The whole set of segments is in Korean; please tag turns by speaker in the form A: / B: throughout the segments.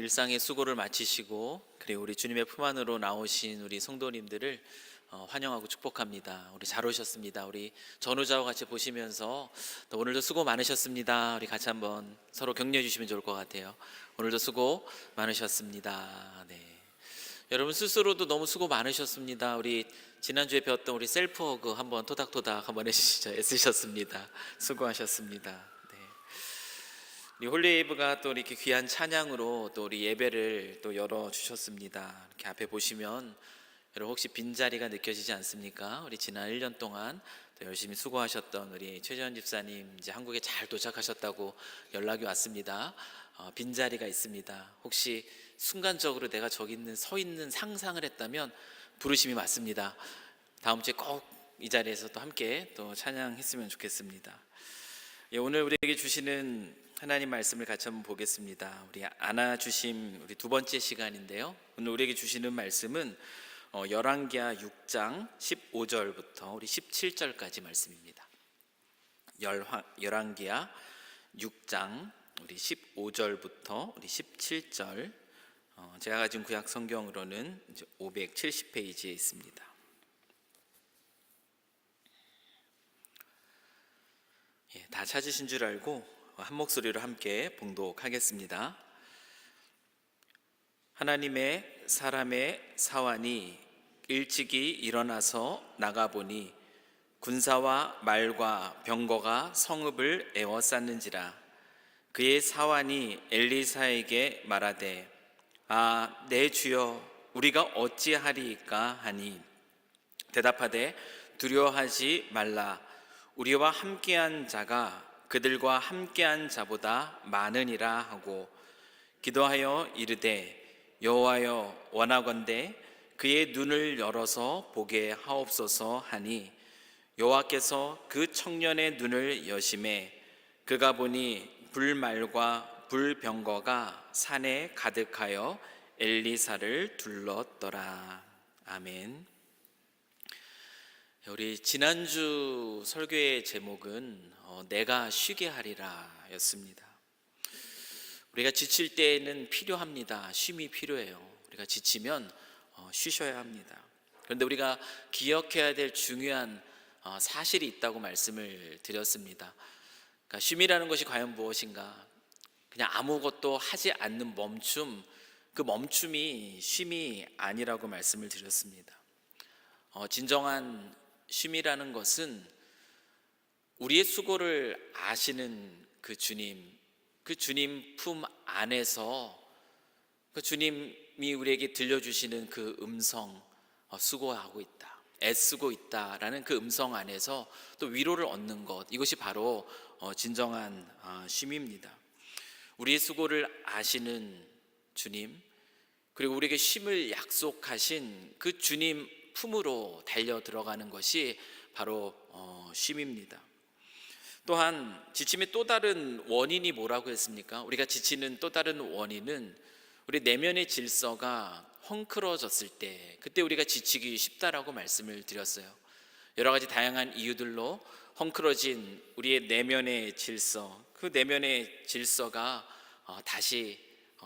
A: 일상의 수고를 마치시고 그리고 우리 주님의 품 안으로 나오신 우리 성도님들을 환영하고 축복합니다. 우리 잘 오셨습니다. 우리 전우자와 같이 보시면서 또 오늘도 수고 많으셨습니다. 우리 같이 한번 서로 격려해 주시면 좋을 것 같아요. 오늘도 수고 많으셨습니다. 네. 여러분 스스로도 너무 수고 많으셨습니다. 우리 지난주에 배웠던 우리 셀프허그 한번 토닥토닥 한번 해주시죠. 애쓰셨습니다. 수고하셨습니다. 네. 우리 홀리웨이브가 또 이렇게 귀한 찬양으로 또 우리 예배를 또 열어 주셨습니다. 이렇게 앞에 보시면 여러분 혹시 빈자리가 느껴지지 않습니까? 우리 지난 1년 동안 또 열심히 수고하셨던 우리 최재현 집사님 이제 한국에 잘 도착하셨다고 연락이 왔습니다. 빈자리가 있습니다. 혹시 순간적으로 내가 저기 서 있는 상상을 했다면 부르심이 맞습니다. 다음 주에 꼭 이 자리에서 또 함께 또 찬양했으면 좋겠습니다. 오늘 우리에게 주시는 하나님 말씀을 같이 한번 보겠습니다. 우리 안아주심 우리 두 번째 시간인데요. 오늘 우리에게 주시는 말씀은 열왕기하 6장 15절부터 우리 17절까지 말씀입니다. 열왕기하 6장 우리 15절부터 우리 17절, 제가 가진 구약 성경으로는 이제 570페이지에 있습니다. 다 찾으신 줄 알고 한 목소리로 함께 봉독하겠습니다. 하나님의 사람의 사환이 일찍이 일어나서 나가보니 군사와 말과 병거가 성읍을 에워쌌는지라. 그의 사환이 엘리사에게 말하되 아, 내 주여, 우리가 어찌하리이까 하니 대답하되 두려워하지 말라. 우리와 함께한 자가 그들과 함께한 자보다 많으니라 하고 기도하여 이르되 여호와여, 원하건대 그의 눈을 열어서 보게 하옵소서 하니 여호와께서 그 청년의 눈을 여심해 그가 보니 불말과 불병거가 산에 가득하여 엘리사를 둘렀더라. 아멘. 우리 지난주 설교의 제목은 내가 쉬게 하리라 였습니다. 우리가 지칠 때에는 필요합니다. 쉼이 필요해요. 우리가 지치면 쉬셔야 합니다. 그런데 우리가 기억해야 될 중요한 사실이 있다고 말씀을 드렸습니다. 그러니까 쉼이라는 것이 과연 무엇인가? 그냥 아무것도 하지 않는 멈춤, 그 멈춤이 쉼이 아니라고 말씀을 드렸습니다. 진정한 쉼이라는 것은 우리의 수고를 아시는 그 주님 품 안에서 그 주님이 우리에게 들려주시는 그 음성, 수고하고 있다, 애쓰고 있다라는 그 음성 안에서 또 위로를 얻는 것, 이것이 바로 진정한 쉼입니다. 우리의 수고를 아시는 주님, 그리고 우리에게 쉼을 약속하신 그 주님 품으로 달려 들어가는 것이 바로 쉼입니다. 또한 지침의 또 다른 원인이 뭐라고 했습니까? 우리가 지치는 또 다른 원인은 우리 내면의 질서가 헝클어졌을 때, 그때 우리가 지치기 쉽다라고 말씀을 드렸어요. 여러 가지 다양한 이유들로 헝클어진 우리의 내면의 질서, 그 내면의 질서가 다시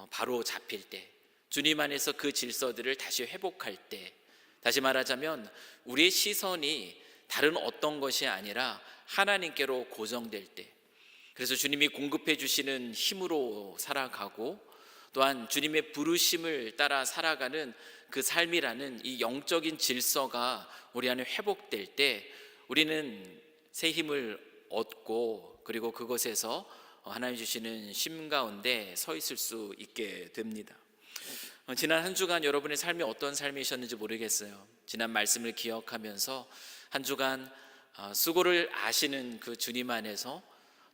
A: 바로 잡힐 때, 주님 안에서 그 질서들을 다시 회복할 때, 다시 말하자면 우리의 시선이 다른 어떤 것이 아니라 하나님께로 고정될 때, 그래서 주님이 공급해 주시는 힘으로 살아가고 또한 주님의 부르심을 따라 살아가는 그 삶이라는 이 영적인 질서가 우리 안에 회복될 때 우리는 새 힘을 얻고 그리고 그것에서 하나님 주시는 쉼 가운데 서 있을 수 있게 됩니다. 지난 한 주간 여러분의 삶이 어떤 삶이셨는지 모르겠어요. 지난 말씀을 기억하면서 한 주간 수고를 아시는 그 주님 안에서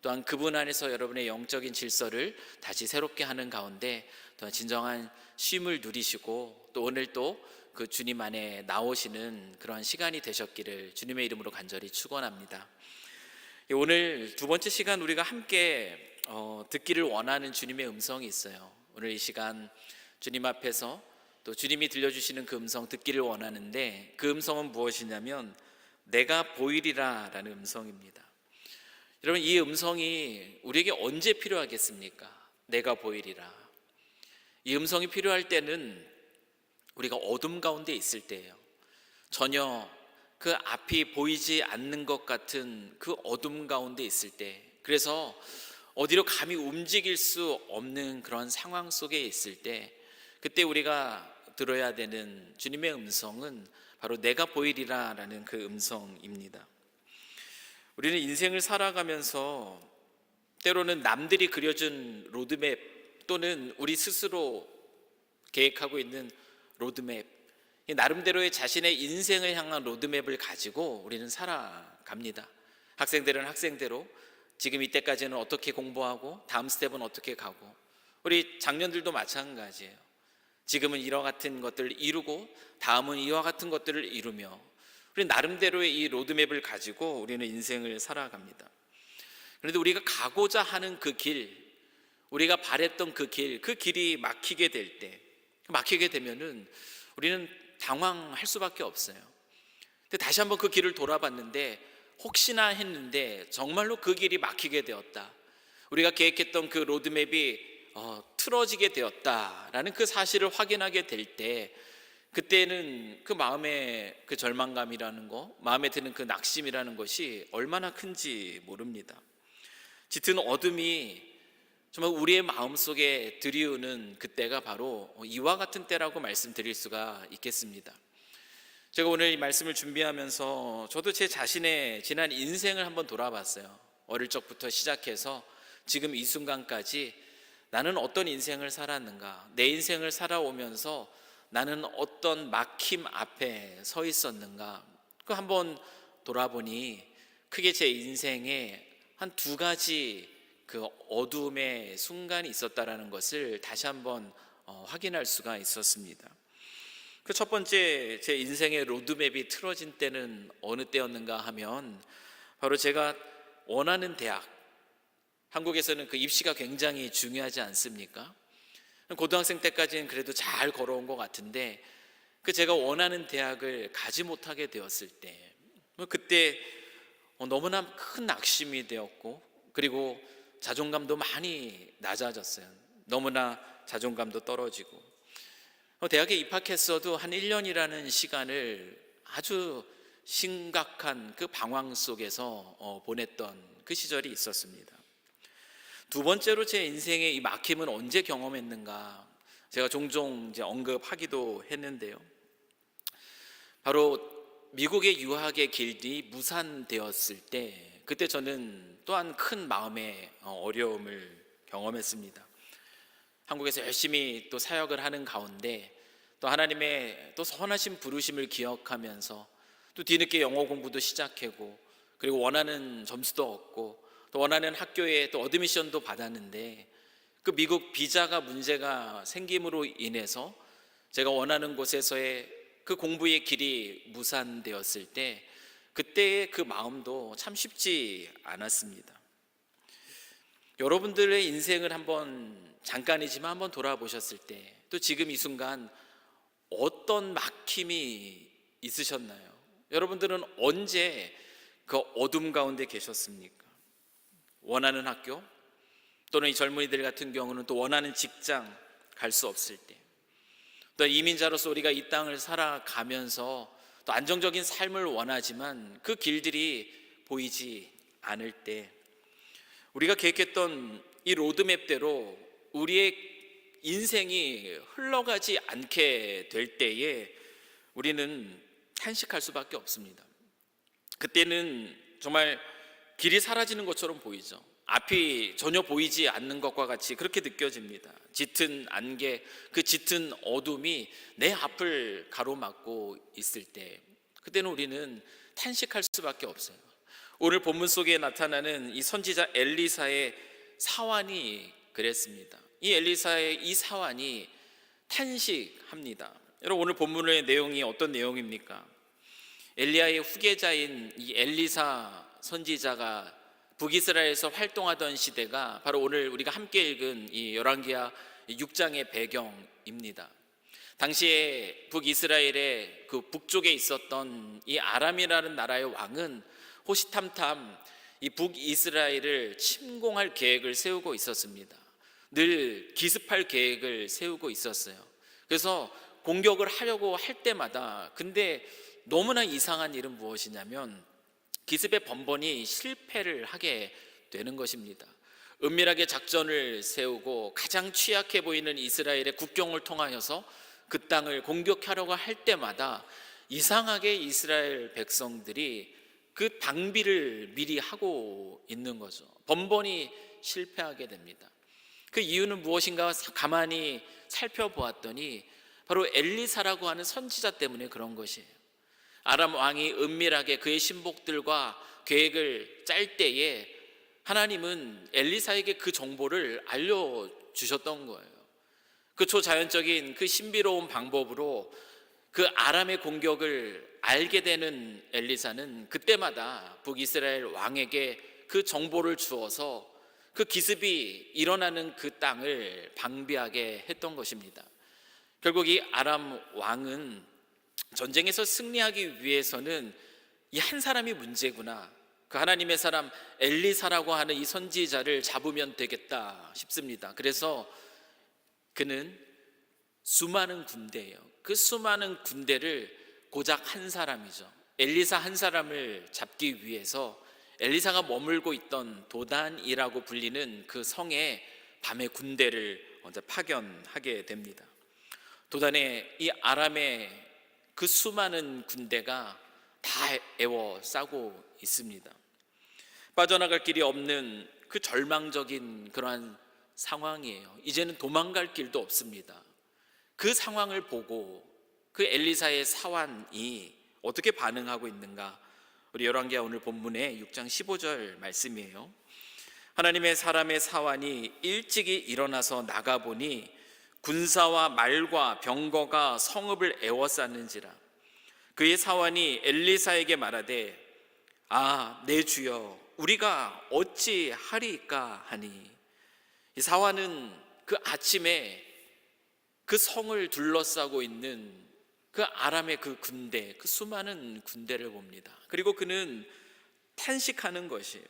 A: 또한 그분 안에서 여러분의 영적인 질서를 다시 새롭게 하는 가운데 또한 진정한 쉼을 누리시고 또 오늘 또 그 주님 안에 나오시는 그런 시간이 되셨기를 주님의 이름으로 간절히 축원합니다. 오늘 두 번째 시간 우리가 함께 듣기를 원하는 주님의 음성이 있어요. 오늘 이 시간 주님 앞에서 또 주님이 들려주시는 그 음성 듣기를 원하는데, 그 음성은 무엇이냐면 내가 보이리라 라는 음성입니다. 여러분, 이 음성이 우리에게 언제 필요하겠습니까? 내가 보이리라. 이 음성이 필요할 때는 우리가 어둠 가운데 있을 때예요. 전혀 그 앞이 보이지 않는 것 같은 그 어둠 가운데 있을 때, 그래서 어디로 감히 움직일 수 없는 그런 상황 속에 있을 때, 그때 우리가 들어야 되는 주님의 음성은 바로 내가 보이리라 라는 그 음성입니다. 우리는 인생을 살아가면서 때로는 남들이 그려준 로드맵 또는 우리 스스로 계획하고 있는 로드맵, 나름대로의 자신의 인생을 향한 로드맵을 가지고 우리는 살아갑니다. 학생들은 학생대로 지금 이때까지는 어떻게 공부하고 다음 스텝은 어떻게 가고, 우리 장년들도 마찬가지예요. 지금은 이와 같은 것들을 이루고 다음은 이와 같은 것들을 이루며 우리 나름대로의 이 로드맵을 가지고 우리는 인생을 살아갑니다. 그런데 우리가 가고자 하는 그 길, 우리가 바랬던 그 길이 막히게 될 때, 막히게 되면은 우리는 당황할 수밖에 없어요. 근데 다시 한번 그 길을 돌아봤는데 혹시나 했는데 정말로 그 길이 막히게 되었다, 우리가 계획했던 그 로드맵이 틀어지게 되었다라는 그 사실을 확인하게 될 때, 그때는 그 마음의 그 절망감이라는 거, 마음에 드는 그 낙심이라는 것이 얼마나 큰지 모릅니다. 짙은 어둠이 정말 우리의 마음속에 들이우는 그때가 바로 이와 같은 때라고 말씀드릴 수가 있겠습니다. 제가 오늘 이 말씀을 준비하면서 저도 제 자신의 지난 인생을 한번 돌아봤어요. 어릴 적부터 시작해서 지금 이 순간까지 나는 어떤 인생을 살았는가, 내 인생을 살아오면서 나는 어떤 막힘 앞에 서 있었는가, 그 한번 돌아보니 크게 제 인생에 한 두 가지 그 어둠의 순간이 있었다라는 것을 다시 한번 확인할 수가 있었습니다. 그 첫 번째, 제 인생의 로드맵이 틀어진 때는 어느 때였는가 하면 바로 제가 원하는 대학, 한국에서는 그 입시가 굉장히 중요하지 않습니까? 고등학생 때까지는 그래도 잘 걸어온 것 같은데 그 제가 원하는 대학을 가지 못하게 되었을 때, 그때 너무나 큰 낙심이 되었고, 그리고 자존감도 많이 낮아졌어요. 너무나 자존감도 떨어지고, 대학에 입학했어도 한 1년이라는 시간을 아주 심각한 그 방황 속에서 보냈던 그 시절이 있었습니다. 두 번째로 제 인생의 이 막힘은 언제 경험했는가, 제가 종종 이제 언급하기도 했는데요. 바로 미국의 유학의 길이 무산되었을 때, 그때 저는 또한 큰 마음의 어려움을 경험했습니다. 한국에서 열심히 또 사역을 하는 가운데 또 하나님의 또 선하신 부르심을 기억하면서 또 뒤늦게 영어 공부도 시작하고, 그리고 원하는 점수도 얻고 또 원하는 학교에 또 어드미션도 받았는데 그 미국 비자가 문제가 생김으로 인해서 제가 원하는 곳에서의 그 공부의 길이 무산되었을 때, 그때의 그 마음도 참 쉽지 않았습니다. 여러분들의 인생을 한번 잠깐이지만 한번 돌아보셨을 때, 또 지금 이 순간 어떤 막힘이 있으셨나요? 여러분들은 언제 그 어둠 가운데 계셨습니까? 원하는 학교, 또는 이 젊은이들 같은 경우는 또 원하는 직장 갈 수 없을 때, 또 이민자로서 우리가 이 땅을 살아가면서 또 안정적인 삶을 원하지만 그 길들이 보이지 않을 때, 우리가 계획했던 이 로드맵대로 우리의 인생이 흘러가지 않게 될 때에 우리는 탄식할 수밖에 없습니다. 그때는 정말 길이 사라지는 것처럼 보이죠. 앞이 전혀 보이지 않는 것과 같이 그렇게 느껴집니다. 짙은 안개, 그 짙은 어둠이 내 앞을 가로막고 있을 때, 그때는 우리는 탄식할 수밖에 없어요. 오늘 본문 속에 나타나는 이 선지자 엘리사의 사환이 그랬습니다. 이 엘리사의 이 사환이 탄식합니다. 여러분, 오늘 본문의 내용이 어떤 내용입니까? 엘리야의 후계자인 이 엘리사 선지자가 북이스라엘에서 활동하던 시대가 바로 오늘 우리가 함께 읽은 이 열왕기하 6장의 배경입니다. 당시에 북이스라엘의 그 북쪽에 있었던 이 아람이라는 나라의 왕은 호시탐탐 이 북이스라엘을 침공할 계획을 세우고 있었습니다. 늘 기습할 계획을 세우고 있었어요. 그래서 공격을 하려고 할 때마다, 근데 너무나 이상한 일은 무엇이냐면 기습의 번번이 실패를 하게 되는 것입니다. 은밀하게 작전을 세우고 가장 취약해 보이는 이스라엘의 국경을 통하여서 그 땅을 공격하려고 할 때마다 이상하게 이스라엘 백성들이 그 방비를 미리 하고 있는 거죠. 번번이 실패하게 됩니다. 그 이유는 무엇인가 가만히 살펴보았더니 바로 엘리사라고 하는 선지자 때문에 그런 것이에요. 아람 왕이 은밀하게 그의 신복들과 계획을 짤 때에 하나님은 엘리사에게 그 정보를 알려주셨던 거예요. 그 초자연적인 그 신비로운 방법으로 그 아람의 공격을 알게 되는 엘리사는 그때마다 북이스라엘 왕에게 그 정보를 주어서 그 기습이 일어나는 그 땅을 방비하게 했던 것입니다. 결국 이 아람 왕은 전쟁에서 승리하기 위해서는 이 한 사람이 문제구나, 그 하나님의 사람 엘리사라고 하는 이 선지자를 잡으면 되겠다 싶습니다. 그래서 그는 수많은 군대예요. 그 수많은 군대를 고작 한 사람이죠. 엘리사 한 사람을 잡기 위해서 엘리사가 머물고 있던 도단이라고 불리는 그 성에 밤에 군대를 먼저 파견하게 됩니다. 도단에 이 아람의 그 수많은 군대가 다 에워싸고 있습니다. 빠져나갈 길이 없는 그 절망적인 그러한 상황이에요. 이제는 도망갈 길도 없습니다. 그 상황을 보고 그 엘리사의 사환이 어떻게 반응하고 있는가? 우리 열왕기하 오늘 본문의 6장 15절 말씀이에요. 하나님의 사람의 사환이 일찍이 일어나서 나가보니 군사와 말과 병거가 성읍을 에워쌌는지라. 그의 사환이 엘리사에게 말하되 내 주여 우리가 어찌 하리이까 하니. 이 사환은 그 아침에 그 성을 둘러싸고 있는 그 아람의 그 군대, 그 수많은 군대를 봅니다. 그리고 그는 탄식하는 것이에요.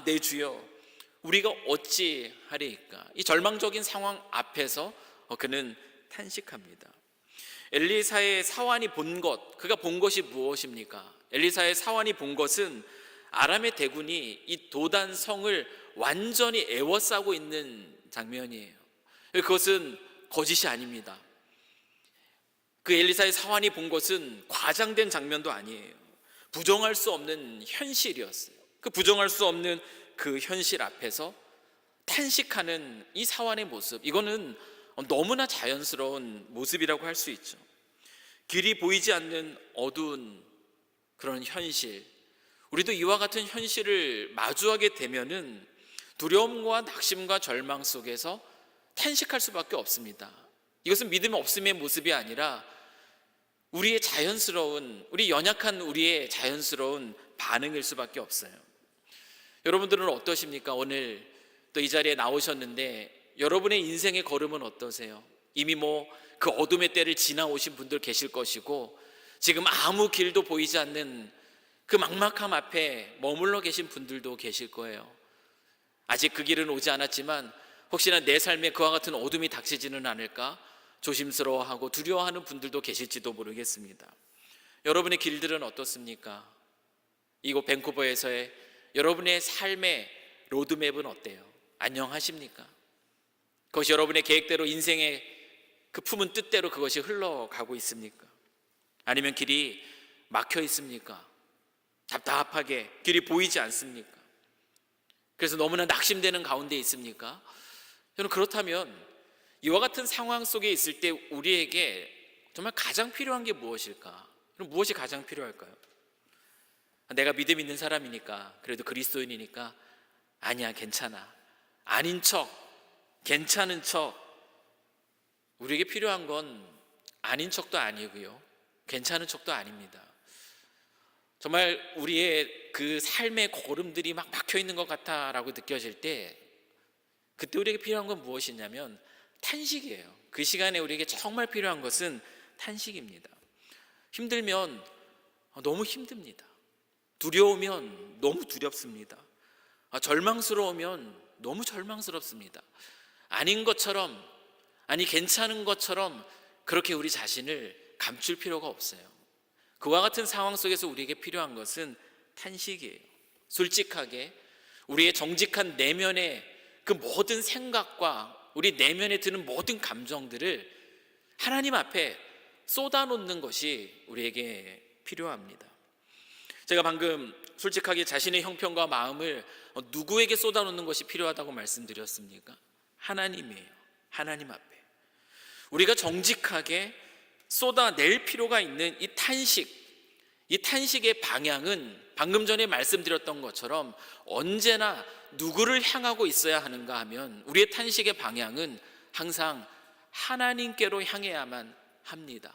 A: 내 주여 우리가 어찌 하리이까. 이 절망적인 상황 앞에서 그는 탄식합니다. 엘리사의 사환이 본 것, 그가 본 것이 무엇입니까? 엘리사의 사환이 본 것은 아람의 대군이 이 도단 성을 완전히 에워싸고 있는 장면이에요. 그것은 거짓이 아닙니다. 그 엘리사의 사환이 본 것은 과장된 장면도 아니에요. 부정할 수 없는 현실이었어요. 그 부정할 수 없는 그 현실 앞에서 탄식하는 이 사환의 모습, 이거는 너무나 자연스러운 모습이라고 할 수 있죠. 길이 보이지 않는 어두운 그런 현실, 우리도 이와 같은 현실을 마주하게 되면은 두려움과 낙심과 절망 속에서 탄식할 수밖에 없습니다. 이것은 믿음 없음의 모습이 아니라 우리의 자연스러운, 우리 연약한 우리의 자연스러운 반응일 수밖에 없어요. 여러분들은 어떠십니까? 오늘 또 이 자리에 나오셨는데 여러분의 인생의 걸음은 어떠세요? 이미 그 어둠의 때를 지나오신 분들 계실 것이고, 지금 아무 길도 보이지 않는 그 막막함 앞에 머물러 계신 분들도 계실 거예요. 아직 그 길은 오지 않았지만 혹시나 내 삶에 그와 같은 어둠이 닥치지는 않을까 조심스러워하고 두려워하는 분들도 계실지도 모르겠습니다. 여러분의 길들은 어떻습니까? 이곳 밴쿠버에서의 여러분의 삶의 로드맵은 어때요? 안녕하십니까? 그것이 여러분의 계획대로, 인생의 그 품은 뜻대로 그것이 흘러가고 있습니까? 아니면 길이 막혀 있습니까? 답답하게 길이 보이지 않습니까? 그래서 너무나 낙심되는 가운데 있습니까? 저는 그렇다면 이와 같은 상황 속에 있을 때 우리에게 정말 가장 필요한 게 무엇일까? 그럼 무엇이 가장 필요할까요? 내가 믿음 있는 사람이니까, 그래도 그리스도인이니까 아니야, 괜찮아, 아닌 척, 괜찮은 척. 우리에게 필요한 건 아닌 척도 아니고요, 괜찮은 척도 아닙니다. 정말 우리의 그 삶의 걸음들이 막 막혀 있는 것 같아라고 느껴질 때, 그때 우리에게 필요한 건 무엇이냐면 탄식이에요. 그 시간에 우리에게 정말 필요한 것은 탄식입니다. 힘들면 너무 힘듭니다. 두려우면 너무 두렵습니다. 절망스러우면 너무 절망스럽습니다. 아닌 것처럼, 아니 괜찮은 것처럼 그렇게 우리 자신을 감출 필요가 없어요. 그와 같은 상황 속에서 우리에게 필요한 것은 탄식이에요. 솔직하게 우리의 정직한 내면의 그 모든 생각과 우리 내면에 드는 모든 감정들을 하나님 앞에 쏟아놓는 것이 우리에게 필요합니다. 제가 방금 솔직하게 자신의 형편과 마음을 누구에게 쏟아놓는 것이 필요하다고 말씀드렸습니까? 하나님이에요. 하나님 앞에 우리가 정직하게 쏟아낼 필요가 있는 이 탄식의 방향은 방금 전에 말씀드렸던 것처럼 언제나 누구를 향하고 있어야 하는가 하면 우리의 탄식의 방향은 항상 하나님께로 향해야만 합니다.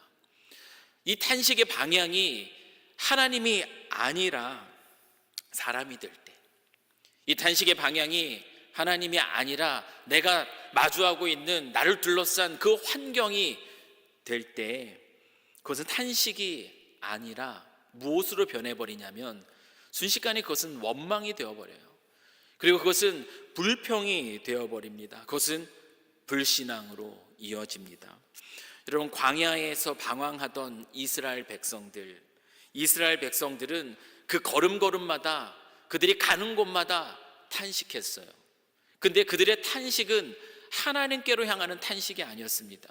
A: 이 탄식의 방향이 하나님이 아니라 사람이 될 때, 이 탄식의 방향이 하나님이 아니라 내가 마주하고 있는 나를 둘러싼 그 환경이 될 때, 그것은 탄식이 아니라 무엇으로 변해버리냐면 순식간에 그것은 원망이 되어버려요. 그리고 그것은 불평이 되어버립니다. 그것은 불신앙으로 이어집니다. 여러분, 광야에서 방황하던 이스라엘 백성들은 그 걸음걸음마다 그들이 가는 곳마다 탄식했어요. 근데 그들의 탄식은 하나님께로 향하는 탄식이 아니었습니다.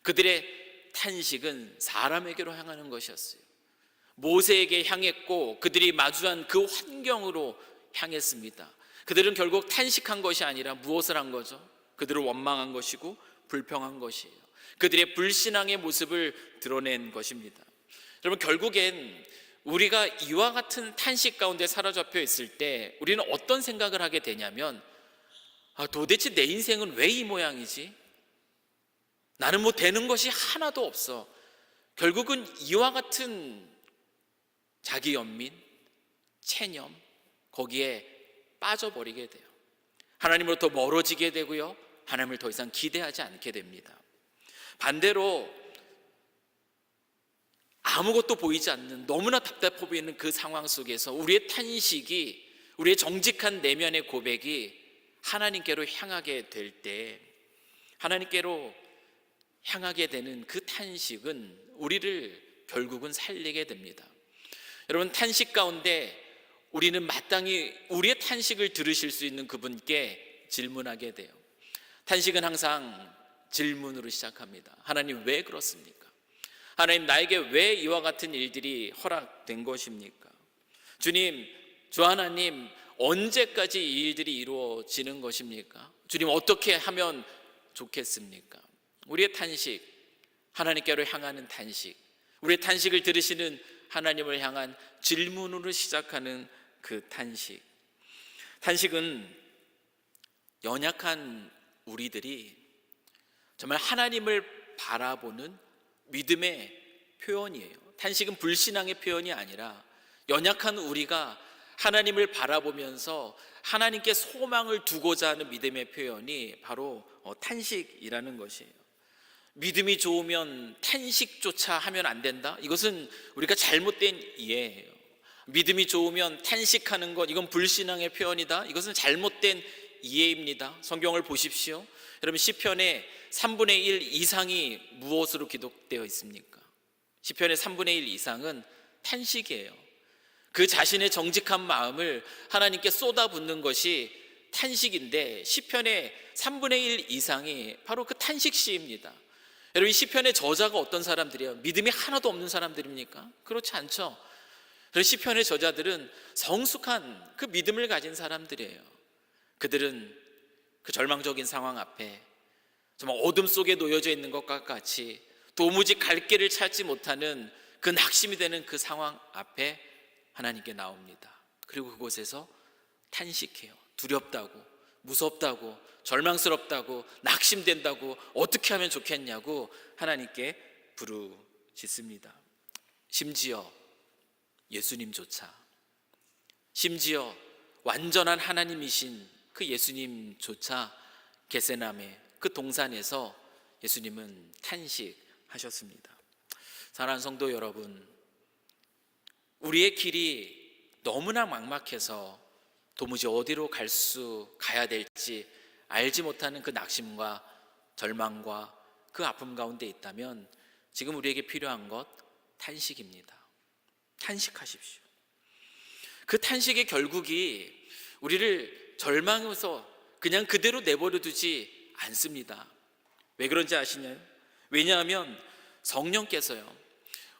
A: 그들의 탄식은 사람에게로 향하는 것이었어요. 모세에게 향했고 그들이 마주한 그 환경으로 향했습니다. 그들은 결국 탄식한 것이 아니라 무엇을 한 거죠? 그들을 원망한 것이고 불평한 것이에요. 그들의 불신앙의 모습을 드러낸 것입니다. 여러분, 결국엔 우리가 이와 같은 탄식 가운데 사로잡혀 있을 때 우리는 어떤 생각을 하게 되냐면, 도대체 내 인생은 왜 이 모양이지? 나는 뭐 되는 것이 하나도 없어. 결국은 이와 같은 자기 연민, 체념, 거기에 빠져버리게 돼요. 하나님으로부터 멀어지게 되고요, 하나님을 더 이상 기대하지 않게 됩니다. 반대로 아무것도 보이지 않는, 너무나 답답해 보이는 그 상황 속에서 우리의 탄식이, 우리의 정직한 내면의 고백이 하나님께로 향하게 될 때, 하나님께로 향하게 되는 그 탄식은 우리를 결국은 살리게 됩니다. 여러분, 탄식 가운데 우리는 마땅히 우리의 탄식을 들으실 수 있는 그분께 질문하게 돼요. 탄식은 항상 질문으로 시작합니다. 하나님, 왜 그렇습니까? 하나님, 나에게 왜 이와 같은 일들이 허락된 것입니까? 주님, 주 하나님, 언제까지 이 일들이 이루어지는 것입니까? 주님, 어떻게 하면 좋겠습니까? 우리의 탄식, 하나님께로 향하는 탄식, 우리의 탄식을 들으시는 하나님을 향한 질문으로 시작하는 그 탄식. 탄식은 연약한 우리들이 정말 하나님을 바라보는 믿음의 표현이에요. 탄식은 불신앙의 표현이 아니라 연약한 우리가 하나님을 바라보면서 하나님께 소망을 두고자 하는 믿음의 표현이 바로 탄식이라는 것이에요. 믿음이 좋으면 탄식조차 하면 안 된다? 이것은 우리가 잘못된 이해예요. 믿음이 좋으면 탄식하는 것, 이건 불신앙의 표현이다? 이것은 잘못된 이해입니다. 성경을 보십시오. 여러분, 시편의 3분의 1 이상이 무엇으로 기록되어 있습니까? 시편의 3분의 1 이상은 탄식이에요. 그 자신의 정직한 마음을 하나님께 쏟아붓는 것이 탄식인데, 시편의 3분의 1 이상이 바로 그 탄식시입니다. 여러분, 이 시편의 저자가 어떤 사람들이에요? 믿음이 하나도 없는 사람들입니까? 그렇지 않죠. 시편의 저자들은 성숙한 그 믿음을 가진 사람들이에요. 그들은 그 절망적인 상황 앞에 정말 어둠 속에 놓여져 있는 것과 같이 도무지 갈 길을 찾지 못하는 그 낙심이 되는 그 상황 앞에 하나님께 나옵니다. 그리고 그곳에서 탄식해요. 두렵다고, 무섭다고, 절망스럽다고, 낙심된다고, 어떻게 하면 좋겠냐고 하나님께 부르짖습니다. 심지어 예수님조차, 심지어 완전한 하나님이신 그 예수님조차 겟세마네 그 동산에서 예수님은 탄식하셨습니다. 사랑하는 성도 여러분, 우리의 길이 너무나 막막해서 도무지 어디로 가야 될지 알지 못하는 그 낙심과 절망과 그 아픔 가운데 있다면 지금 우리에게 필요한 것 탄식입니다. 탄식하십시오. 그 탄식의 결국이 우리를 절망해서 그냥 그대로 내버려 두지 않습니다. 왜 그런지 아시나요? 왜냐하면 성령께서요,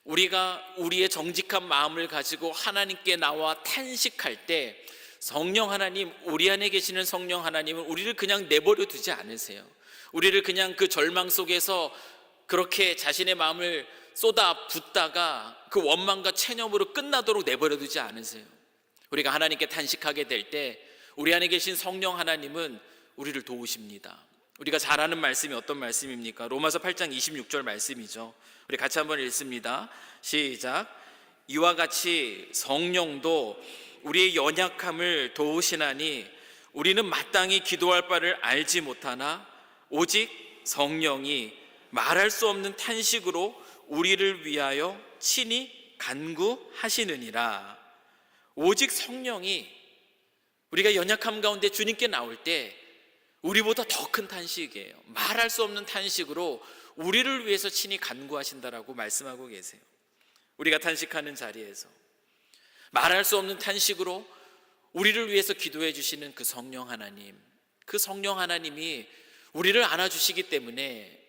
A: 우리가 우리의 정직한 마음을 가지고 하나님께 나와 탄식할 때 성령 하나님, 우리 안에 계시는 성령 하나님은 우리를 그냥 내버려 두지 않으세요. 우리를 그냥 그 절망 속에서 그렇게 자신의 마음을 쏟아 붓다가 그 원망과 체념으로 끝나도록 내버려 두지 않으세요. 우리가 하나님께 탄식하게 될 때 우리 안에 계신 성령 하나님은 우리를 도우십니다. 우리가 잘 아는 말씀이 어떤 말씀입니까? 로마서 8장 26절 말씀이죠. 우리 같이 한번 읽습니다. 시작. 이와 같이 성령도 우리의 연약함을 도우시나니 우리는 마땅히 기도할 바를 알지 못하나 오직 성령이 말할 수 없는 탄식으로 우리를 위하여 친히 간구하시느니라. 오직 성령이 우리가 연약함 가운데 주님께 나올 때 우리보다 더 큰 탄식이에요. 말할 수 없는 탄식으로 우리를 위해서 친히 간구하신다라고 말씀하고 계세요. 우리가 탄식하는 자리에서 말할 수 없는 탄식으로 우리를 위해서 기도해 주시는 그 성령 하나님, 그 성령 하나님이 우리를 안아주시기 때문에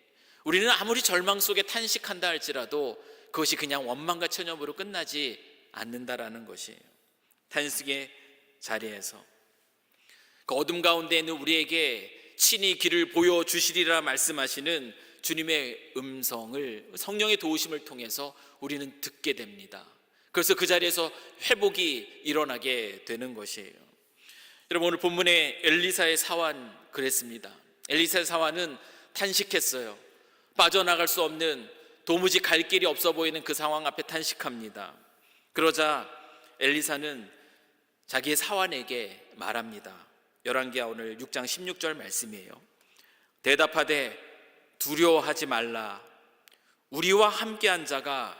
A: 우리는 아무리 절망 속에 탄식한다 할지라도 그것이 그냥 원망과 체념으로 끝나지 않는다라는 것이에요. 탄식의 자리에서 그 어둠 가운데 있는 우리에게 친히 길을 보여주시리라 말씀하시는 주님의 음성을 성령의 도우심을 통해서 우리는 듣게 됩니다. 그래서 그 자리에서 회복이 일어나게 되는 것이에요. 여러분, 오늘 본문의 엘리사의 사환 그랬습니다. 엘리사의 사환은 탄식했어요. 빠져나갈 수 없는, 도무지 갈 길이 없어 보이는 그 상황 앞에 탄식합니다. 그러자 엘리사는 자기의 사환에게 말합니다. 열왕기하 오늘 6장 16절 말씀이에요. 대답하되 두려워하지 말라. 우리와 함께한 자가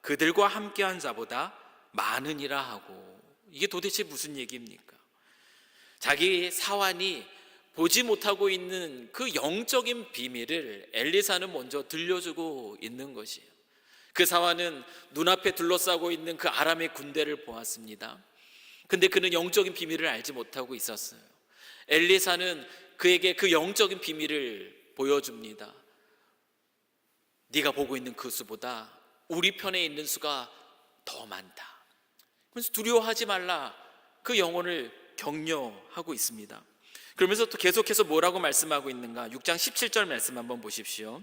A: 그들과 함께한 자보다 많으니라 하고. 이게 도대체 무슨 얘기입니까? 자기 사환이 보지 못하고 있는 그 영적인 비밀을 엘리사는 먼저 들려주고 있는 것이에요. 그 사환은 눈앞에 둘러싸고 있는 그 아람의 군대를 보았습니다. 근데 그는 영적인 비밀을 알지 못하고 있었어요. 엘리사는 그에게 그 영적인 비밀을 보여줍니다. 네가 보고 있는 그 수보다 우리 편에 있는 수가 더 많다. 그래서 두려워하지 말라, 그 영혼을 격려하고 있습니다. 그러면서 또 계속해서 뭐라고 말씀하고 있는가? 6장 17절 말씀 한번 보십시오.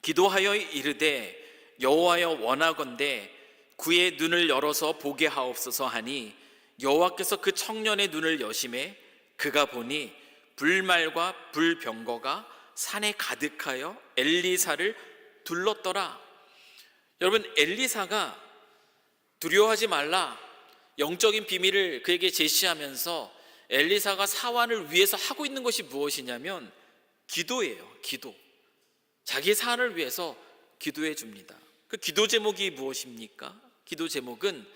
A: 기도하여 이르되 여호와여 원하건대 그의 눈을 열어서 보게 하옵소서 하니 여호와께서 그 청년의 눈을 여심해 그가 보니 불말과 불병거가 산에 가득하여 엘리사를 둘렀더라. 여러분, 엘리사가 두려워하지 말라, 영적인 비밀을 그에게 제시하면서 엘리사가 사환을 위해서 하고 있는 것이 무엇이냐면 기도예요. 기도. 자기 사안을 위해서 기도해 줍니다. 그 기도 제목이 무엇입니까? 기도 제목은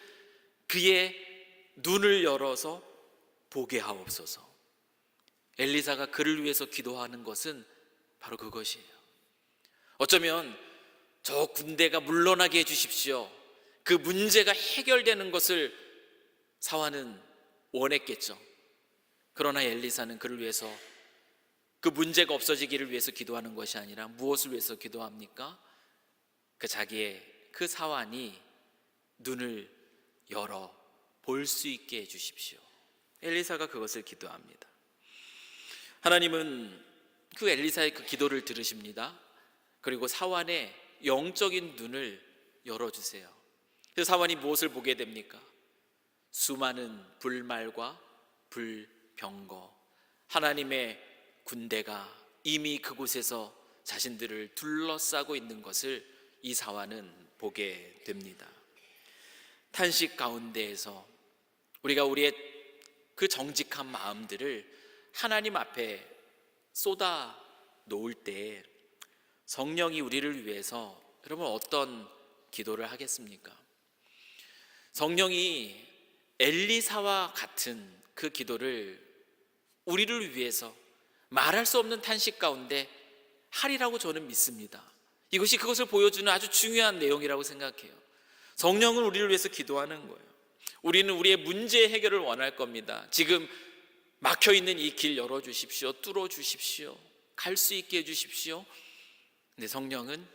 A: 그의 눈을 열어서 보게 하옵소서. 엘리사가 그를 위해서 기도하는 것은 바로 그것이에요. 어쩌면 저 군대가 물러나게 해주십시오, 그 문제가 해결되는 것을 사환은 원했겠죠. 그러나 엘리사는 그를 위해서, 그 문제가 없어지기를 위해서 기도하는 것이 아니라 무엇을 위해서 기도합니까? 그 자기의 그 사환이 눈을 열어 볼 수 있게 해주십시오. 엘리사가 그것을 기도합니다. 하나님은 그 엘리사의 그 기도를 들으십니다. 그리고 사환의 영적인 눈을 열어주세요. 그래서 사환이 무엇을 보게 됩니까? 수많은 불말과 불병거, 하나님의 군대가 이미 그곳에서 자신들을 둘러싸고 있는 것을 이 사환은 보게 됩니다. 탄식 가운데에서 우리가 우리의 그 정직한 마음들을 하나님 앞에 쏟아 놓을 때 성령이 우리를 위해서 여러분 어떤 기도를 하겠습니까? 성령이 엘리사와 같은 그 기도를 우리를 위해서 말할 수 없는 탄식 가운데 하리라고 저는 믿습니다. 이것이 그것을 보여주는 아주 중요한 내용이라고 생각해요. 성령은 우리를 위해서 기도하는 거예요. 우리는 우리의 문제 해결을 원할 겁니다. 지금 막혀있는 이 길 열어주십시오. 뚫어주십시오. 갈 수 있게 해주십시오. 근데 성령은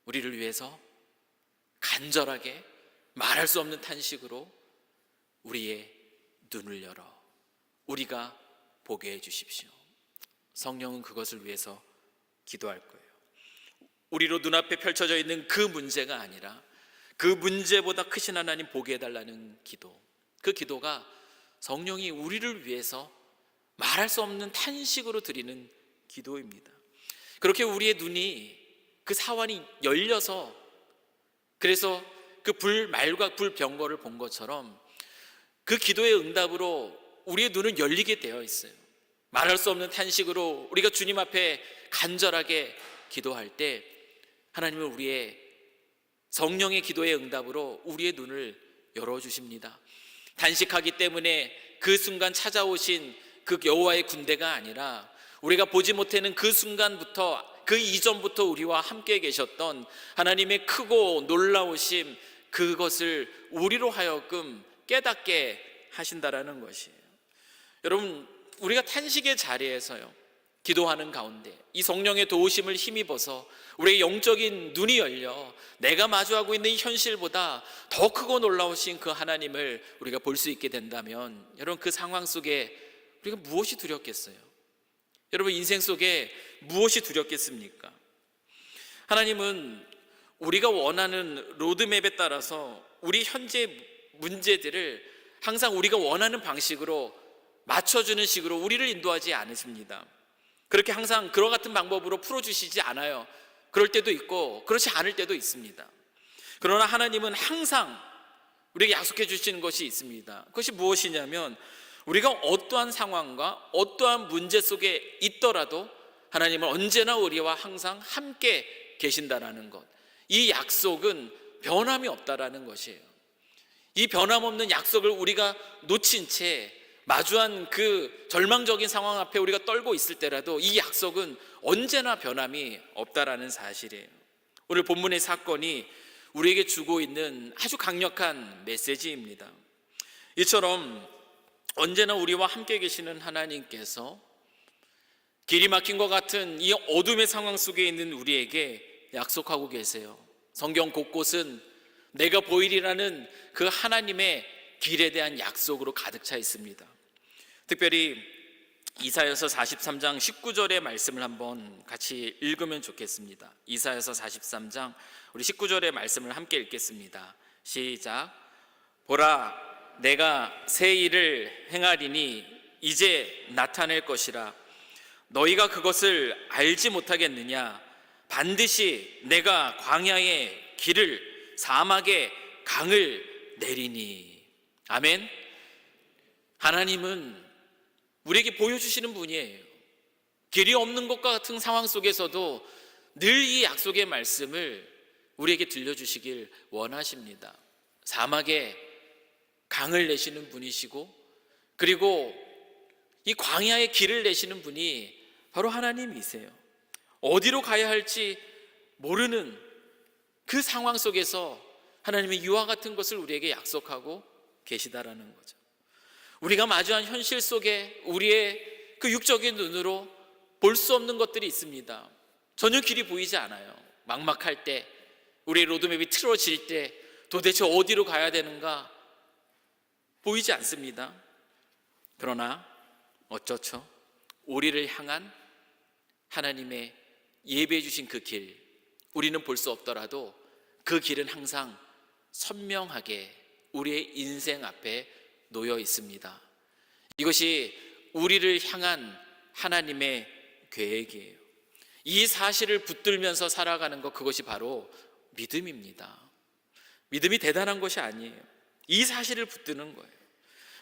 A: 우리를 위해서 간절하게 말할 수 없는 탄식으로 우리의 눈을 열어 우리가 보게 해주십시오. 성령은 그것을 위해서 기도할 거예요. 우리로 눈앞에 펼쳐져 있는 그 문제가 아니라 그 문제보다 크신 하나님 보게 해달라는 기도, 그 기도가 성령이 우리를 위해서 말할 수 없는 탄식으로 드리는 기도입니다. 그렇게 우리의 눈이, 그 사완이 열려서, 그래서 그 불말과 불병거를 본 것처럼 그 기도의 응답으로 우리의 눈은 열리게 되어 있어요. 말할 수 없는 탄식으로 우리가 주님 앞에 간절하게 기도할 때 하나님은 우리의 성령의 기도의 응답으로 우리의 눈을 열어주십니다. 단식하기 때문에 그 순간 찾아오신 그 여호와의 군대가 아니라 우리가 보지 못하는 그 순간부터, 그 이전부터 우리와 함께 계셨던 하나님의 크고 놀라우심, 그것을 우리로 하여금 깨닫게 하신다라는 것이에요. 여러분, 우리가 탄식의 자리에서요, 기도하는 가운데 이 성령의 도우심을 힘입어서 우리의 영적인 눈이 열려 내가 마주하고 있는 이 현실보다 더 크고 놀라우신 그 하나님을 우리가 볼 수 있게 된다면, 여러분, 그 상황 속에 우리가 무엇이 두렵겠어요? 여러분, 인생 속에 무엇이 두렵겠습니까? 하나님은 우리가 원하는 로드맵에 따라서 우리 현재 문제들을 항상 우리가 원하는 방식으로 맞춰주는 식으로 우리를 인도하지 않으십니다. 그렇게 항상 그와 같은 방법으로 풀어주시지 않아요. 그럴 때도 있고 그렇지 않을 때도 있습니다. 그러나 하나님은 항상 우리에게 약속해 주시는 것이 있습니다. 그것이 무엇이냐면, 우리가 어떠한 상황과 어떠한 문제 속에 있더라도 하나님은 언제나 우리와 항상 함께 계신다라는 것, 이 약속은 변함이 없다라는 것이에요. 이 변함없는 약속을 우리가 놓친 채 마주한 그 절망적인 상황 앞에 우리가 떨고 있을 때라도 이 약속은 언제나 변함이 없다라는 사실이에요. 오늘 본문의 사건이 우리에게 주고 있는 아주 강력한 메시지입니다. 이처럼 언제나 우리와 함께 계시는 하나님께서 길이 막힌 것 같은 이 어둠의 상황 속에 있는 우리에게 약속하고 계세요. 성경 곳곳은 내가 보이리라는 그 하나님의 길에 대한 약속으로 가득 차 있습니다. 특별히 이사야서 43장 19절의 말씀을 한번 같이 읽으면 좋겠습니다. 이사야서 43장 우리 19절의 말씀을 함께 읽겠습니다. 시작. 보라, 내가 새 일을 행하리니 이제 나타낼 것이라. 너희가 그것을 알지 못하겠느냐? 반드시 내가 광야의 길을, 사막의 강을 내리니. 아멘. 하나님은 우리에게 보여주시는 분이에요. 길이 없는 것과 같은 상황 속에서도 늘 이 약속의 말씀을 우리에게 들려주시길 원하십니다. 사막에 강을 내시는 분이시고, 그리고 이 광야의 길을 내시는 분이 바로 하나님이세요. 어디로 가야 할지 모르는 그 상황 속에서 하나님의 이와 같은 것을 우리에게 약속하고 계시다라는 거죠. 우리가 마주한 현실 속에 우리의 그 육적인 눈으로 볼 수 없는 것들이 있습니다. 전혀 길이 보이지 않아요. 막막할 때, 우리의 로드맵이 틀어질 때 도대체 어디로 가야 되는가 보이지 않습니다. 그러나 어쩌죠? 우리를 향한 하나님의 예배해 주신 그 길, 우리는 볼 수 없더라도 그 길은 항상 선명하게 우리의 인생 앞에 놓여 있습니다. 이것이 우리를 향한 하나님의 계획이에요. 이 사실을 붙들면서 살아가는 것, 그것이 바로 믿음입니다. 믿음이 대단한 것이 아니에요. 이 사실을 붙드는 거예요.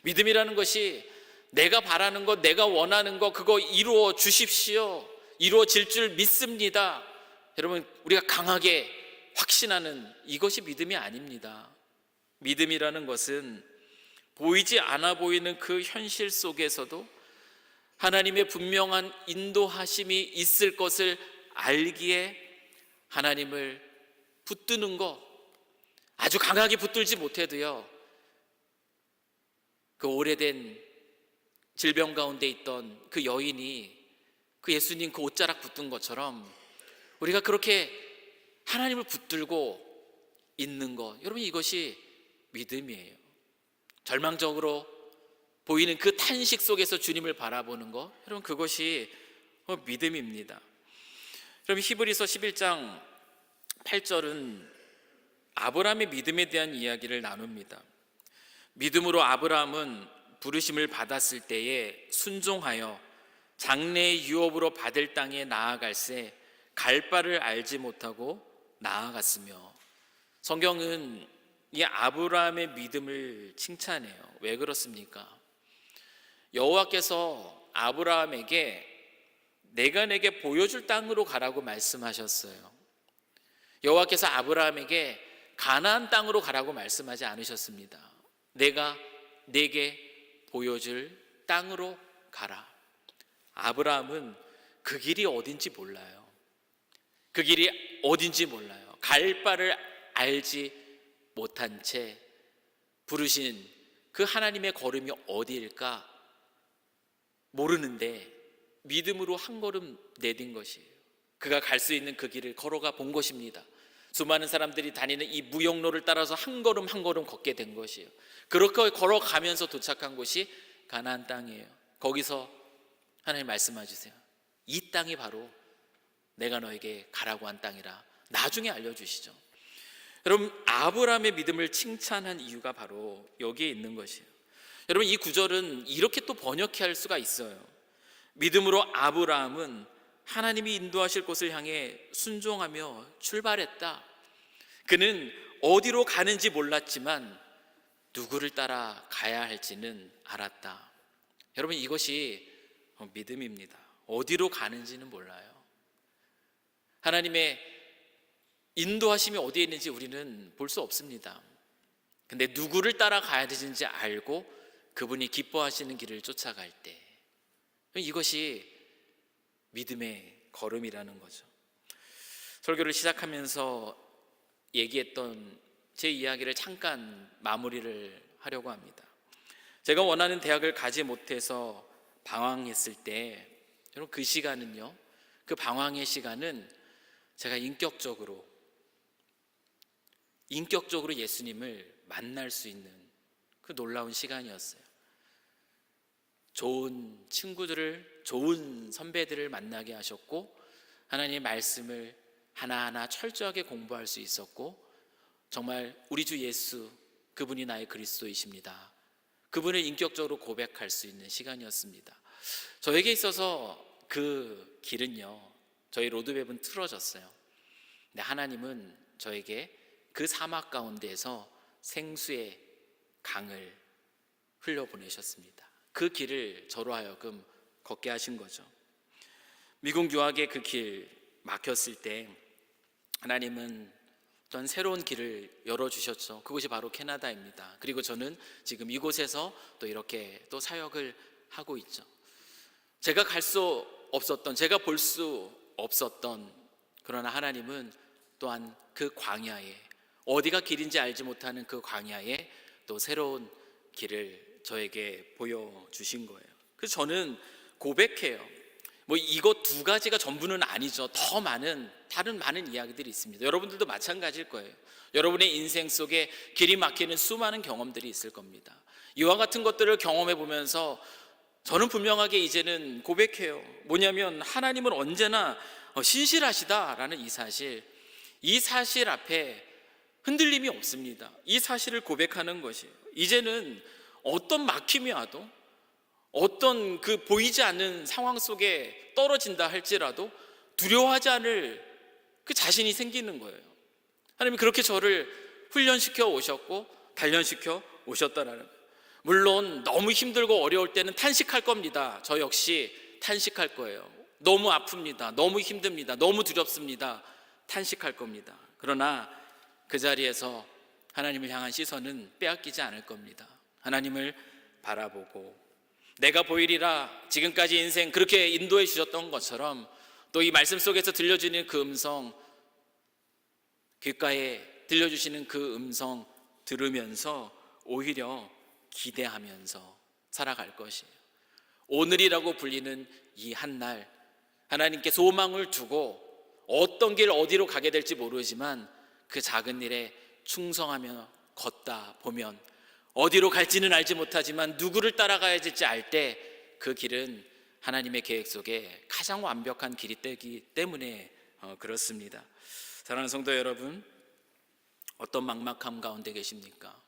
A: 믿음이라는 것이 내가 바라는 것, 내가 원하는 것, 그거 이루어 주십시오, 이루어질 줄 믿습니다, 여러분, 우리가 강하게 확신하는 이것이 믿음이 아닙니다. 믿음이라는 것은 보이지 않아 보이는 그 현실 속에서도 하나님의 분명한 인도하심이 있을 것을 알기에 하나님을 붙드는 거, 아주 강하게 붙들지 못해도요, 그 오래된 질병 가운데 있던 그 여인이 그 예수님 그 옷자락 붙든 것처럼 우리가 그렇게 하나님을 붙들고 있는 것, 여러분 이것이 믿음이에요. 절망적으로 보이는 그 탄식 속에서 주님을 바라보는 것, 여러분 그것이 믿음입니다. 여러분 히브리서 11장 8절은 아브라함의 믿음에 대한 이야기를 나눕니다. 믿음으로 아브라함은 부르심을 받았을 때에 순종하여 장래의 유업으로 받을 땅에 나아갈새 갈 바를 알지 못하고 나아갔으며, 성경은 이 아브라함의 믿음을 칭찬해요. 왜 그렇습니까? 여호와께서 아브라함에게 내가 내게 보여줄 땅으로 가라고 말씀하셨어요. 여호와께서 아브라함에게 가나안 땅으로 가라고 말씀하지 않으셨습니다. 내가 내게 보여줄 땅으로 가라. 아브라함은 그 길이 어딘지 몰라요. 그 길이 어딘지 몰라요. 갈 바를 알지 못한 채 부르신 그 하나님의 걸음이 어디일까 모르는데 믿음으로 한 걸음 내딘 것이에요. 그가 갈 수 있는 그 길을 걸어가 본 것입니다. 수많은 사람들이 다니는 이 무역로를 따라서 한 걸음 한 걸음 걷게 된 것이에요. 그렇게 걸어가면서 도착한 곳이 가나안 땅이에요. 거기서 하나님 말씀해 주세요. 이 땅이 바로 내가 너에게 가라고 한 땅이라 나중에 알려주시죠. 여러분 아브라함의 믿음을 칭찬한 이유가 바로 여기에 있는 것이에요. 여러분 이 구절은 이렇게 또 번역할 수가 있어요. 믿음으로 아브라함은 하나님이 인도하실 곳을 향해 순종하며 출발했다. 그는 어디로 가는지 몰랐지만 누구를 따라 가야 할지는 알았다. 여러분 이것이 믿음입니다. 어디로 가는지는 몰라요. 하나님의 인도하심이 어디에 있는지 우리는 볼 수 없습니다. 근데 누구를 따라 가야 되는지 알고 그분이 기뻐하시는 길을 쫓아갈 때, 이것이 믿음의 걸음이라는 거죠. 설교를 시작하면서 얘기했던 제 이야기를 잠깐 마무리를 하려고 합니다. 제가 원하는 대학을 가지 못해서 방황했을 때, 여러분 그 시간은요, 그 방황의 시간은 제가 인격적으로 예수님을 만날 수 있는 그 놀라운 시간이었어요. 좋은 친구들을, 좋은 선배들을 만나게 하셨고, 하나님의 말씀을 하나하나 철저하게 공부할 수 있었고, 정말 우리 주 예수, 그분이 나의 그리스도이십니다, 그분을 인격적으로 고백할 수 있는 시간이었습니다. 저에게 있어서 그 길은요, 저희 로드맵은 틀어졌어요. 근데 하나님은 저에게 그 사막 가운데에서 생수의 강을 흘려보내셨습니다. 그 길을 저로 하여금 걷게 하신 거죠. 미국 유학의 그 길 막혔을 때 하나님은 어떤 새로운 길을 열어주셨죠. 그곳이 바로 캐나다입니다. 그리고 저는 지금 이곳에서 또 이렇게 또 사역을 하고 있죠. 제가 갈 수 없었던, 제가 볼 수 없었던, 그러나 하나님은 또한 그 광야에, 어디가 길인지 알지 못하는 그 광야에 또 새로운 길을 저에게 보여주신 거예요. 그래서 저는 고백해요. 이것 두 가지가 전부는 아니죠. 더 많은, 다른 많은 이야기들이 있습니다. 여러분들도 마찬가지일 거예요. 여러분의 인생 속에 길이 막히는 수많은 경험들이 있을 겁니다. 이와 같은 것들을 경험해 보면서 저는 분명하게 이제는 고백해요. 뭐냐면 하나님은 언제나 신실하시다라는 이 사실 앞에 흔들림이 없습니다. 이 사실을 고백하는 것이에요. 이제는 어떤 막힘이 와도, 어떤 그 보이지 않는 상황 속에 떨어진다 할지라도 두려워하지 않을 그 자신이 생기는 거예요. 하나님이 그렇게 저를 훈련시켜 오셨고 단련시켜 오셨다라는 거예요. 물론 너무 힘들고 어려울 때는 탄식할 겁니다. 저 역시 탄식할 거예요. 너무 아픕니다. 너무 힘듭니다. 너무 두렵습니다. 탄식할 겁니다. 그러나 그 자리에서 하나님을 향한 시선은 빼앗기지 않을 겁니다. 하나님을 바라보고 내가 보이리라 지금까지 인생 그렇게 인도해 주셨던 것처럼 또 이 말씀 속에서 들려주는 그 음성, 귓가에 들려주시는 그 음성 들으면서 오히려 기대하면서 살아갈 것이에요. 오늘이라고 불리는 이 한날, 하나님께 소망을 두고 어떤 길 어디로 가게 될지 모르지만 그 작은 일에 충성하며 걷다 보면 어디로 갈지는 알지 못하지만 누구를 따라가야 될지 알 때 그 길은 하나님의 계획 속에 가장 완벽한 길이 되기 때문에 그렇습니다. 사랑하는 성도 여러분, 어떤 막막함 가운데 계십니까?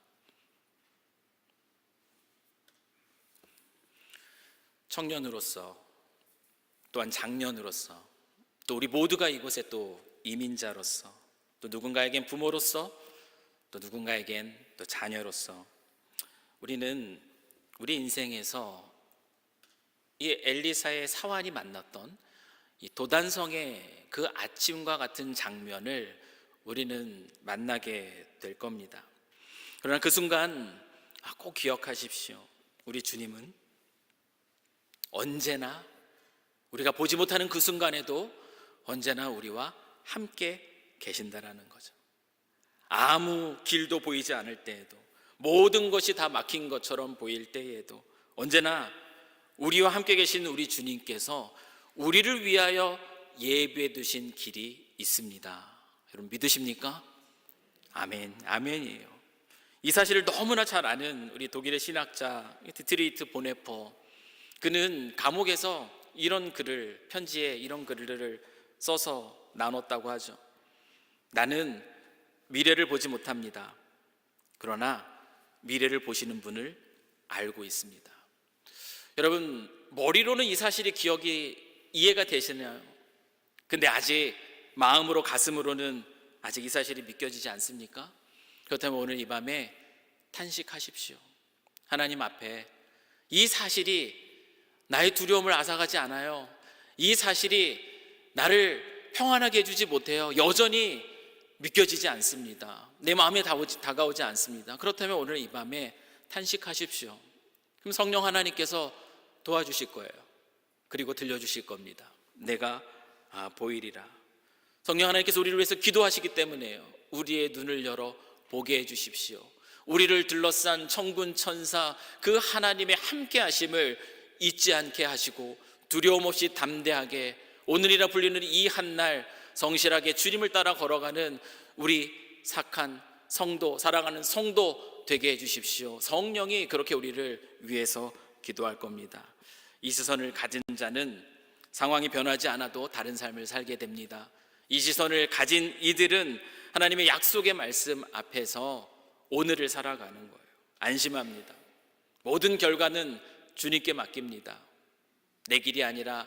A: 청년으로서, 또한 장년으로서, 또 우리 모두가 이곳에 또 이민자로서, 또 누군가에겐 부모로서, 또 누군가에겐 또 자녀로서 우리는 우리 인생에서 이 엘리사의 사환이 만났던 이 도단성의 그 아침과 같은 장면을 우리는 만나게 될 겁니다. 그러나 그 순간 꼭 기억하십시오. 우리 주님은 언제나 우리가 보지 못하는 그 순간에도 언제나 우리와 함께 계신다라는 거죠. 아무 길도 보이지 않을 때에도, 모든 것이 다 막힌 것처럼 보일 때에도 언제나 우리와 함께 계신 우리 주님께서 우리를 위하여 예비해 두신 길이 있습니다. 여러분 믿으십니까? 아멘, 아멘이에요. 이 사실을 너무나 잘 아는 우리 독일의 신학자 디트리히트 보네퍼, 그는 감옥에서 이런 글을, 편지에 이런 글을 써서 나눴다고 하죠. 나는 미래를 보지 못합니다. 그러나 미래를 보시는 분을 알고 있습니다. 여러분, 머리로는 이 사실이 이해가 되시나요? 근데 아직 마음으로, 가슴으로는 아직 이 사실이 믿겨지지 않습니까? 그렇다면 오늘 이 밤에 탄식하십시오. 하나님 앞에 이 사실이 나의 두려움을 앗아가지 않아요. 이 사실이 나를 평안하게 해주지 못해요. 여전히 믿겨지지 않습니다. 내 마음에 다가오지 않습니다. 그렇다면 오늘 이 밤에 탄식하십시오. 그럼 성령 하나님께서 도와주실 거예요. 그리고 들려주실 겁니다. 내가 보이리라. 성령 하나님께서 우리를 위해서 기도하시기 때문에요. 우리의 눈을 열어 보게 해주십시오. 우리를 둘러싼 천군 천사 그 하나님의 함께 하심을 잊지 않게 하시고 두려움 없이 담대하게 오늘이라 불리는 이 한날 성실하게 주님을 따라 걸어가는 우리 착한 성도, 사랑하는 성도 되게 해주십시오. 성령이 그렇게 우리를 위해서 기도할 겁니다. 이 시선을 가진 자는 상황이 변하지 않아도 다른 삶을 살게 됩니다. 이 시선을 가진 이들은 하나님의 약속의 말씀 앞에서 오늘을 살아가는 거예요. 안심합니다. 모든 결과는 주님께 맡깁니다. 내 길이 아니라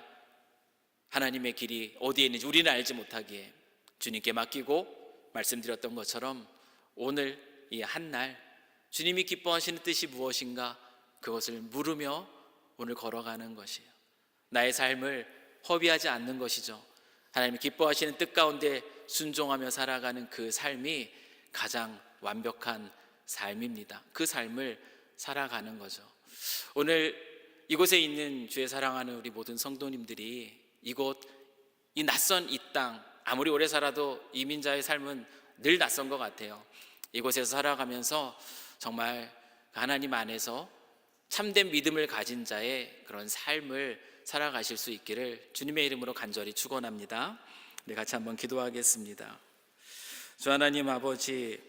A: 하나님의 길이 어디에 있는지 우리는 알지 못하기에 주님께 맡기고, 말씀드렸던 것처럼 오늘 이 한날 주님이 기뻐하시는 뜻이 무엇인가 그것을 물으며 오늘 걸어가는 것이에요. 나의 삶을 허비하지 않는 것이죠. 하나님이 기뻐하시는 뜻 가운데 순종하며 살아가는 그 삶이 가장 완벽한 삶입니다. 그 삶을 살아가는 거죠. 오늘 이곳에 있는 주의 사랑하는 우리 모든 성도님들이 이곳, 이 낯선 이 땅, 아무리 오래 살아도 이민자의 삶은 늘 낯선 것 같아요. 이곳에서 살아가면서 정말 하나님 안에서 참된 믿음을 가진 자의 그런 삶을 살아가실 수 있기를 주님의 이름으로 간절히 축원합니다. 우리 같이 한번 기도하겠습니다. 주 하나님 아버지,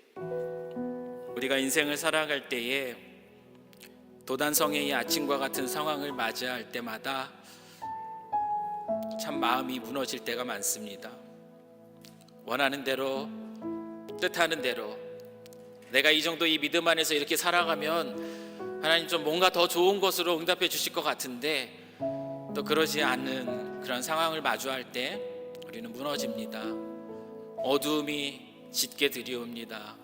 A: 우리가 인생을 살아갈 때에 도단성의 이 아침과 같은 상황을 맞이할 때마다 참 마음이 무너질 때가 많습니다. 원하는 대로, 뜻하는 대로 내가 이 정도 이 믿음 안에서 이렇게 살아가면 하나님 좀 뭔가 더 좋은 것으로 응답해 주실 것 같은데 또 그러지 않는 그런 상황을 마주할 때 우리는 무너집니다. 어두움이 짙게 들이옵니다.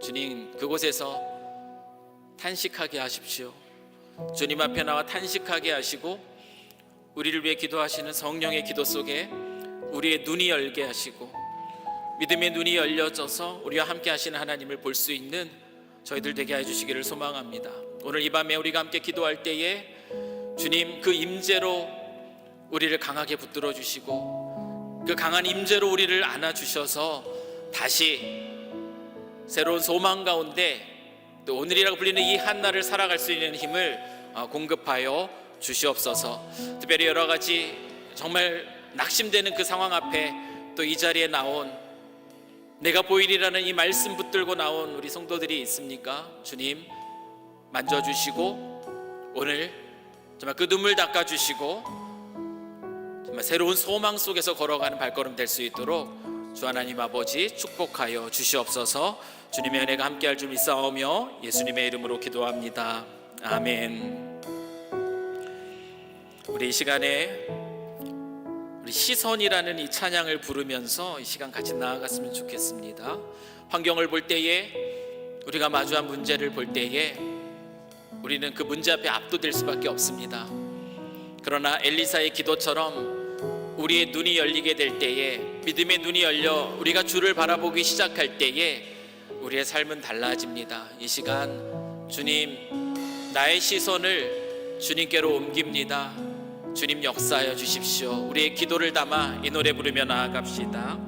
A: 주님, 그곳에서 탄식하게 하십시오. 주님 앞에 나와 탄식하게 하시고 우리를 위해 기도하시는 성령의 기도 속에 우리의 눈이 열게 하시고 믿음의 눈이 열려져서 우리와 함께 하시는 하나님을 볼 수 있는 저희들 되게 해주시기를 소망합니다. 오늘 이 밤에 우리가 함께 기도할 때에 주님, 그 임재로 우리를 강하게 붙들어 주시고 그 강한 임재로 우리를 안아 주셔서 다시 새로운 소망 가운데 또 오늘이라고 불리는 이 한날을 살아갈 수 있는 힘을 공급하여 주시옵소서. 특별히 여러 가지 정말 낙심되는 그 상황 앞에 또 이 자리에 나온 내가 보이리라는 이 말씀 붙들고 나온 우리 성도들이 있습니까? 주님, 만져주시고 오늘 정말 그 눈물 닦아주시고 정말 새로운 소망 속에서 걸어가는 발걸음 될 수 있도록 주 하나님 아버지 축복하여 주시옵소서. 주님의 은혜가 함께할 줄 믿사오며 예수님의 이름으로 기도합니다. 아멘. 우리 이 시간에 우리 시선이라는 이 찬양을 부르면서 이 시간 같이 나아갔으면 좋겠습니다. 환경을 볼 때에, 우리가 마주한 문제를 볼 때에 우리는 그 문제 앞에 압도될 수밖에 없습니다. 그러나 엘리사의 기도처럼 우리의 눈이 열리게 될 때에, 믿음의 눈이 열려 우리가 주를 바라보기 시작할 때에 우리의 삶은 달라집니다. 이 시간 주님, 나의 시선을 주님께로 옮깁니다. 주님, 역사하여 주십시오. 우리의 기도를 담아 이 노래 부르며 나아갑시다.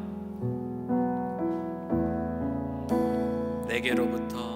A: 내게로부터